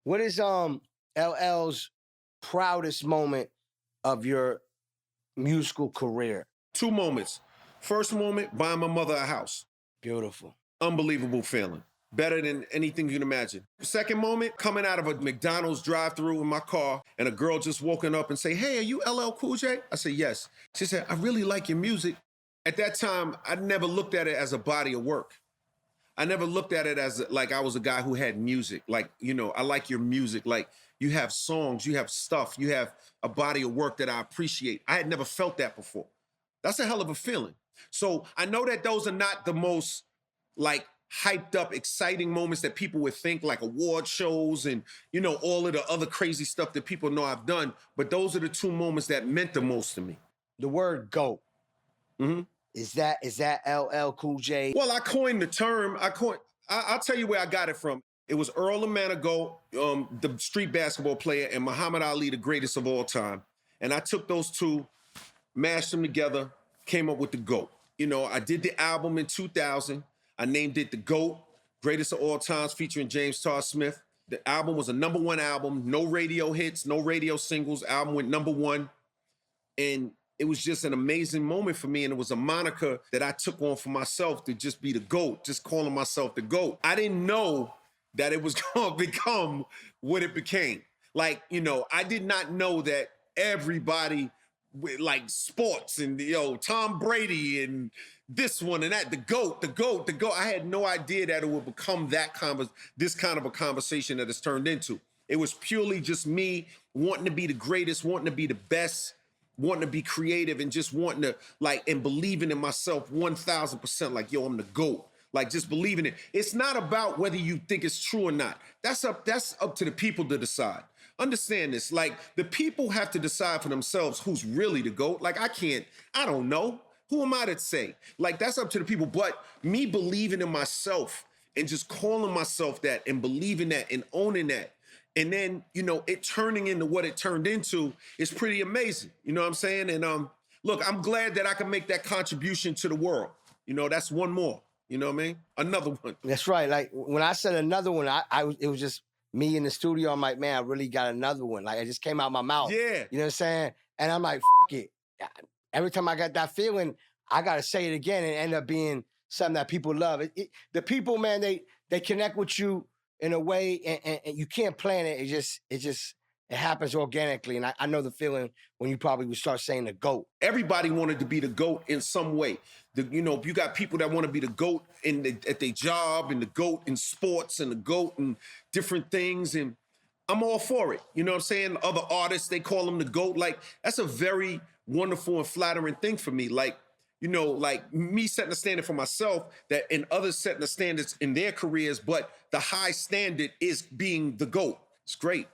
What is LL's proudest moment of your musical career? Two moments. First moment, buying my mother a house. Beautiful. Unbelievable feeling. Better than anything you can imagine. Second moment, coming out of a McDonald's drive-thru in my car and a girl just walking up and say, "Hey, are you LL Cool J?" I said, "Yes." She said, "I really like your music." At that time, I never looked at it as a body of work. I never looked at it as like I was a guy who had music. Like, I like your music. Like, you have songs, you have stuff, you have a body of work that I appreciate. I had never felt that before. That's a hell of a feeling. So I know that those are not the most like hyped up, exciting moments that people would think, like award shows and, all of the other crazy stuff that people know I've done. But those are the two moments that meant the most to me. The word GOAT. Mm-hmm. Is that LL Cool J? Well, I coined the term. I'll tell you where I got it from. It was Earl Manigault, the street basketball player, and Muhammad Ali, the greatest of all time. And I took those two, mashed them together, came up with the GOAT. I did the album in 2000. I named it the GOAT, Greatest of All Times, featuring James Todd Smith. The album was a #1 album, no radio hits, no radio singles. Album went #1. And it was just an amazing moment for me. And it was a moniker that I took on for myself to just be the GOAT, just calling myself the GOAT. I didn't know that it was going to become what it became. Like, I did not know that everybody with like sports and, Tom Brady and this one and that, the GOAT. I had no idea that it would become this kind of a conversation that it's turned into. It was purely just me wanting to be the greatest, wanting to be the best, wanting to be creative, and just wanting to and believing in myself 1000%. Like, yo, I'm the GOAT. Like, just believing it. It's not about whether you think it's true or not. That's up to the people to decide. Understand this. Like, the people have to decide for themselves who's really the GOAT. Like, I don't know. Who am I to say? Like, that's up to the people. But me believing in myself and just calling myself that and believing that and owning that, and then, it turning into what it turned into is pretty amazing. You know what I'm saying? And look, I'm glad that I can make that contribution to the world. That's one more. You know what I mean? Another one. That's right. Like, when I said another one, it was just me in the studio. I'm like, man, I really got another one. Like, it just came out my mouth. Yeah. You know what I'm saying? And I'm like, it. Every time I got that feeling, I got to say it again, and it end up being something that people love. The people, man, they connect with you in a way, and you can't plan it. It happens organically. And I know the feeling when you probably would start saying the GOAT. Everybody wanted to be the GOAT in some way. You got people that want to be the GOAT at their job, and the GOAT in sports, and the GOAT in different things. And I'm all for it. You know what I'm saying? Other artists, they call them the GOAT. Like, that's a very wonderful and flattering thing for me. Like, like me setting a standard for myself, that and others setting the standards in their careers, but the high standard is being the GOAT. It's great.